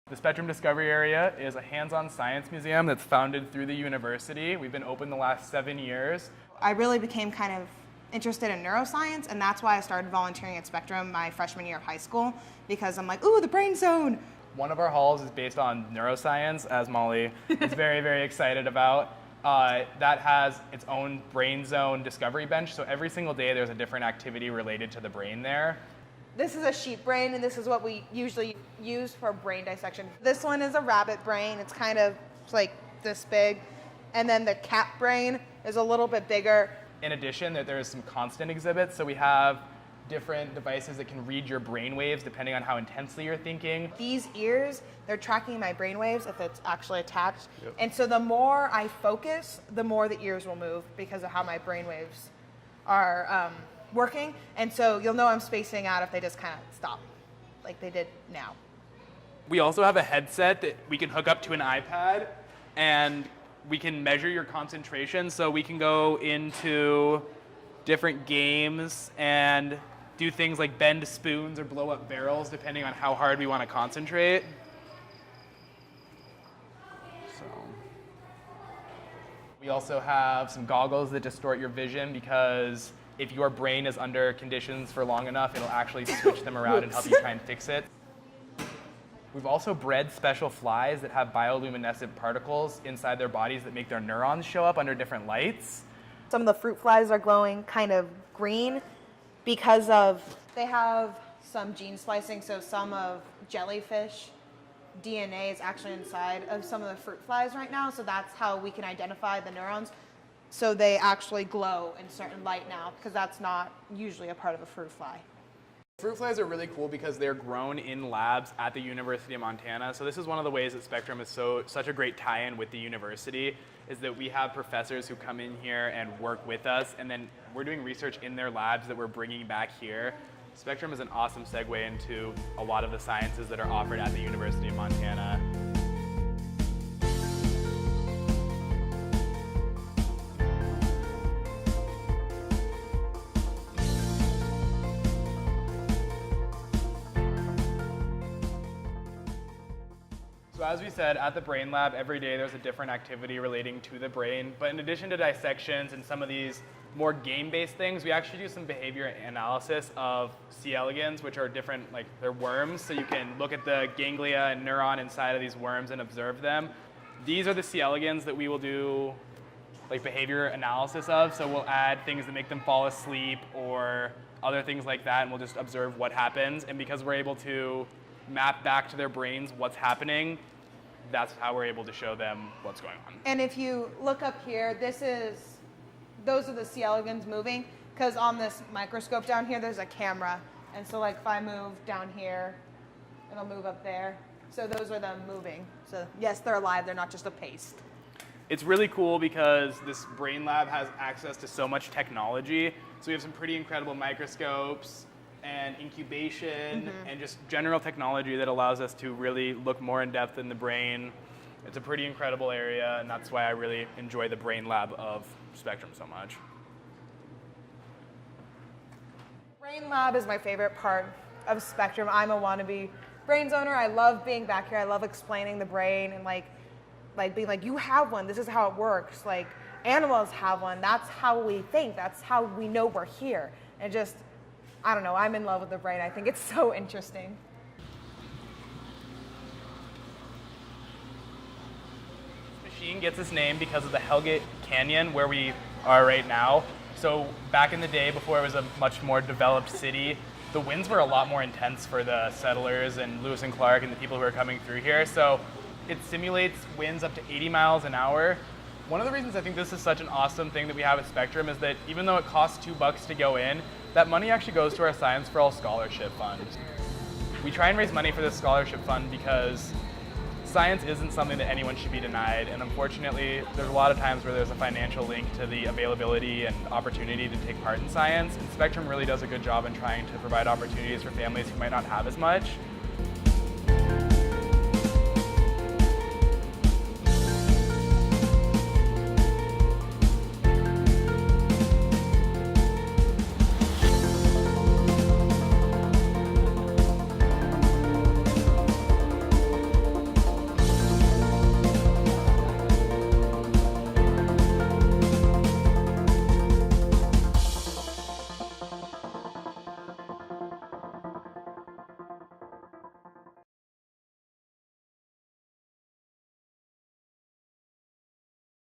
The spectrUM Discovery Area is a hands-on science museum that's founded through the university. We've been open the last 7 years. I really became kind of interested in neuroscience, and that's why I started volunteering at spectrUM my freshman year of high school, because I'm like, ooh, the brain zone. One of our halls is based on neuroscience, as Molly is very, very excited about. That has its own brain zone discovery bench, so every single day there's a different activity related to the brain there. This is a sheep brain, and this is what we usually use for brain dissection. This one is a rabbit brain. It's kind of like this big. And then the cat brain is a little bit bigger. In addition, there's some constant exhibits, so we have different devices that can read your brain waves depending on how intensely you're thinking. These ears, they're tracking my brain waves if it's actually attached. Yep. And so the more I focus, the more the ears will move because of how my brain waves are working. And so you'll know I'm spacing out if they just kind of stop, like they did now. We also have a headset that we can hook up to an iPad, and we can measure your concentration, so we can go into different games and do things like bend spoons or blow up barrels depending on how hard we want to concentrate. So we also have some goggles that distort your vision, because if your brain is under conditions for long enough, it'll actually switch them around and help you try and fix it. We've also bred special flies that have bioluminescent particles inside their bodies that make their neurons show up under different lights. Some of the fruit flies are glowing kind of green because they have some gene splicing, so some of jellyfish DNA is actually inside of some of the fruit flies right now, so that's how we can identify the neurons. So they actually glow in certain light now, because that's not usually a part of a fruit fly. Fruit flies are really cool because they're grown in labs at the University of Montana. So this is one of the ways that spectrUM is such a great tie-in with the university, is that we have professors who come in here and work with us, and then we're doing research in their labs that we're bringing back here. spectrUM is an awesome segue into a lot of the sciences that are offered at the University of Montana. So as we said, at the Brain Lab, every day there's a different activity relating to the brain. But in addition to dissections and some of these more game-based things, we actually do some behavior analysis of C. elegans, which are different, like they're worms. So you can look at the ganglia and neuron inside of these worms and observe them. These are the C. elegans that we will do like behavior analysis of. So we'll add things that make them fall asleep or other things like that, and we'll just observe what happens. And because we're able to map back to their brains what's happening, that's how we're able to show them what's going on. And if you look up here, those are the C. elegans moving, because on this microscope down here, there's a camera. And so like if I move down here, it'll move up there. So those are them moving. So yes, they're alive, they're not just a paste. It's really cool because this Brain Lab has access to so much technology. So we have some pretty incredible microscopes and incubation and just general technology that allows us to really look more in depth in the brain. It's a pretty incredible area, and that's why I really enjoy the Brain Lab of spectrUM so much. Brain Lab is my favorite part of spectrUM. I'm a wannabe brains owner. I love being back here. I love explaining the brain and like being like, you have one, this is how it works. Like animals have one, that's how we think, that's how we know we're here. And just, I don't know, I'm in love with the brain. I think it's so interesting. This machine gets its name because of the Hellgate Canyon where we are right now. So back in the day, before it was a much more developed city, the winds were a lot more intense for the settlers and Lewis and Clark and the people who are coming through here. So it simulates winds up to 80 miles an hour. One of the reasons I think this is such an awesome thing that we have at spectrUM is that even though it costs $2 to go in, that money actually goes to our Science for All Scholarship Fund. We try and raise money for this scholarship fund because science isn't something that anyone should be denied, and unfortunately there's a lot of times where there's a financial link to the availability and opportunity to take part in science, and spectrUM really does a good job in trying to provide opportunities for families who might not have as much.